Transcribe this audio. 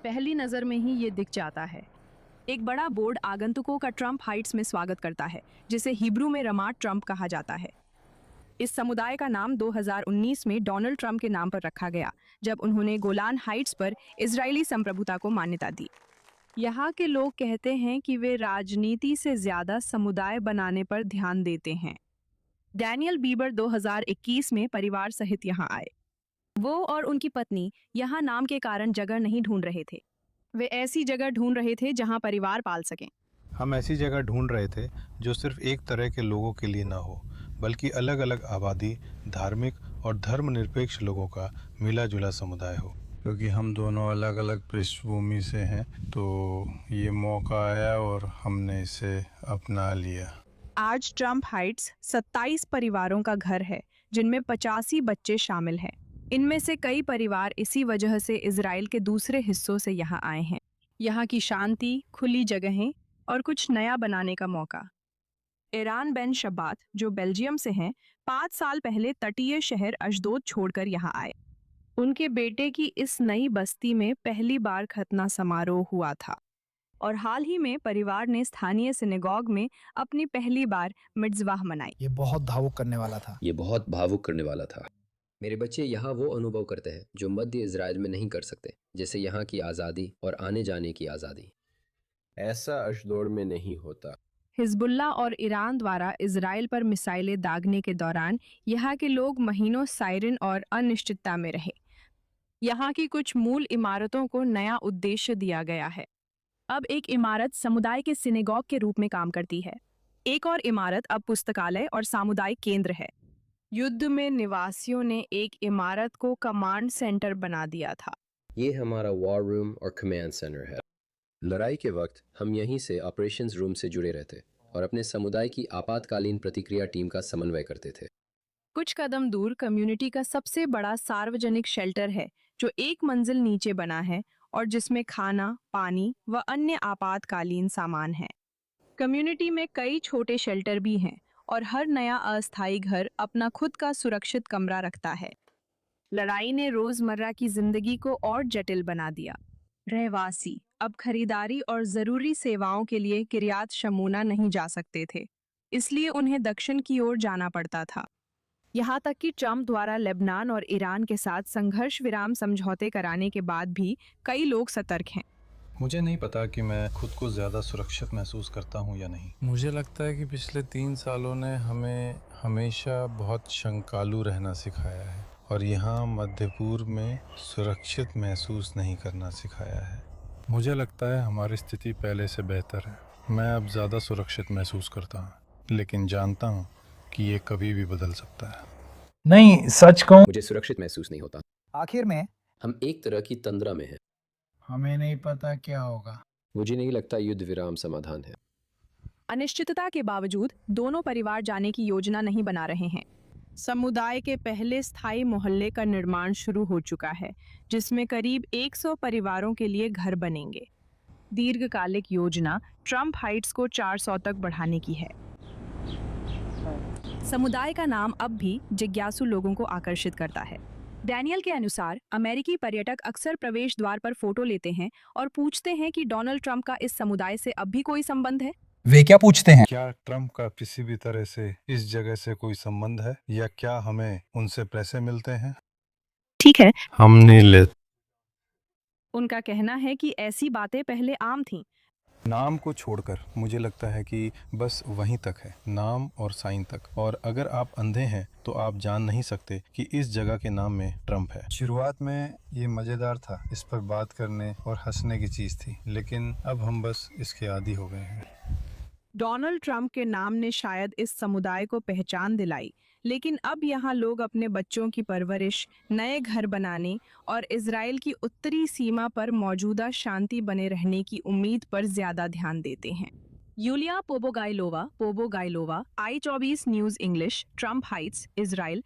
पहली नज़र में ही ये दिख जाता है। एक बड़ा बोर्ड आगंतुकों का ट्रंप हाइट्स में स्वागत करता है, जिसे हिब्रू में रमात ट्रंप कहा जाता है। इस समुदाय का नाम 2019 में डोनाल्ड ट्रंप के नाम पर रखा गया, जब उन्होंने गोलान हाइट्स पर इजरायली संप्रभुता को मान्यता दी। यहाँ के लोग कहते हैं कि वे राजनीति से ज्यादा समुदाय बनाने पर ध्यान देते हैं। डैनियल बीबर 2021 में परिवार सहित यहाँ आए। वो और उनकी पत्नी यहाँ नाम के कारण जगह नहीं ढूंढ रहे थे। वे ऐसी जगह ढूंढ रहे थे जहाँ परिवार पाल सकें। हम ऐसी जगह ढूंढ रहे थे जो सिर्फ एक तरह के लोगों के लिए ना हो, बल्कि अलग अलग आबादी, धार्मिक और धर्मनिरपेक्ष लोगों का मिला जुला समुदाय हो। क्योंकि हम दोनों अलग अलग पृष्ठभूमि से हैं, तो ये मौका आया और हमने इसे अपना लिया। आज ट्रंप हाइट्स 27 परिवारों का घर है, जिनमें 85 बच्चे शामिल हैं। इनमें से कई परिवार इसी वजह से इजराइल के दूसरे हिस्सों से यहाँ आए हैं। यहाँ की शांति, खुली जगहें और कुछ नया बनाने का मौका। ईरान बेन शबात, जो बेल्जियम से हैं, 5 साल पहले तटीय शहर अशदोद छोड़कर यहाँ आए। उनके बेटे की इस नई बस्ती में पहली बार खतना समारोह हुआ था और हाल ही में परिवार ने स्थानीय सिनेगॉग में अपनी पहली बार मिट्ज़वाह मनाई। ये बहुत भावुक करने वाला था। ये बहुत भावुक करने वाला था। मेरे बच्चे यहाँ वो अनुभव करते हैं जो मध्य इजराइल में नहीं कर सकते, जैसे यहाँ की आज़ादी और आने जाने की आज़ादी। ऐसा अशदोद में नहीं होता। हिजबुल्ला और ईरान द्वारा इजराइल पर मिसाइलें दागने के दौरान यहाँ के लोग महीनों सायरन और अनिश्चितता में रहे। यहाँ की कुछ मूल इमारतों को नया उद्देश्य दिया गया है। अब एक इमारत समुदाय के सिनेगॉग के रूप में काम करती है। एक और इमारत अब पुस्तकालय और सामुदायिक केंद्र है। युद्ध में निवासियों ने एक इमारत को कमांड सेंटर बना दिया था। ये हमारा वॉर रूम और कमांड सेंटर है। लड़ाई के वक्त हम यहीं से ऑपरेशंस रूम से जुड़े रहते और अपने समुदाय की आपातकालीन प्रतिक्रिया टीम का समन्वय करते थे। कुछ कदम दूर कम्युनिटी का सबसे बड़ा सार्वजनिक शेल्टर है, जो एक मंजिल नीचे बना है और जिसमें खाना, पानी व अन्य आपातकालीन सामान है। कम्युनिटी में कई छोटे शेल्टर भी हैं और हर नया अस्थायी घर अपना खुद का सुरक्षित कमरा रखता है। लड़ाई ने रोजमर्रा की जिंदगी को और जटिल बना दिया। रहवासी अब खरीदारी और जरूरी सेवाओं के लिए किरियात शमूना नहीं जा सकते थे, इसलिए उन्हें दक्षिण की ओर जाना पड़ता था। यहाँ तक कि ट्रंप द्वारा लेबनान और ईरान के साथ संघर्ष विराम समझौते कराने के बाद भी कई लोग सतर्क हैं। मुझे नहीं पता कि मैं खुद को ज़्यादा सुरक्षित महसूस करता हूँ या नहीं। मुझे लगता है कि पिछले 3 सालों ने हमें हमेशा बहुत शंकालु रहना सिखाया है और यहाँ मध्य पूर्व में सुरक्षित महसूस नहीं करना सिखाया है। मुझे लगता है हमारी स्थिति पहले से बेहतर है। मैं अब ज़्यादा सुरक्षित महसूस करता हूँ, लेकिन जानता हूँ कि ये कभी भी बदल सकता है। नहीं, सच कहूं, मुझे सुरक्षित महसूस नहीं होता। आखिर में हम एक तरह की तंद्रा में हैं। हमें नहीं पता क्या होगा। मुझे नहीं लगता युद्ध विराम समाधान है। अनिश्चितता के बावजूद दोनों परिवार जाने की योजना नहीं बना रहे हैं। समुदाय के पहले स्थायी मोहल्ले का निर्माण शुरू हो चुका है, जिसमें करीब 100 परिवारों के लिए घर बनेंगे। दीर्घकालिक योजना ट्रंप हाइट्स को 400 तक बढ़ाने की है। समुदाय का नाम अब भी जिज्ञासु लोगों को आकर्षित करता है। डैनियल के अनुसार अमेरिकी पर्यटक अक्सर प्रवेश द्वार पर फोटो लेते हैं और पूछते हैं कि डोनाल्ड ट्रंप का इस समुदाय से अब भी कोई संबंध है। वे क्या पूछते हैं? क्या ट्रंप का किसी भी तरह से इस जगह से कोई संबंध है या क्या हमें उनसे पैसे मिलते हैं? ठीक है, हम नहीं लेते। उनका कहना है कि ऐसी बातें पहले आम थीं। नाम को छोड़कर मुझे लगता है कि बस वहीं तक है, नाम और साइन तक। और अगर आप अंधे हैं तो आप जान नहीं सकते कि इस जगह के नाम में ट्रंप है। शुरुआत में ये मज़ेदार था, इस पर बात करने और हंसने की चीज़ थी, लेकिन अब हम बस इसके आदी हो गए हैं। डोनाल्ड ट्रंप के नाम ने शायद इस समुदाय को पहचान दिलाई, लेकिन अब यहाँ लोग अपने बच्चों की परवरिश, नए घर बनाने और इजराइल की उत्तरी सीमा पर मौजूदा शांति बने रहने की उम्मीद पर ज्यादा ध्यान देते हैं। Yulia Pobogailova, I24 news English, Trump Heights, Israel,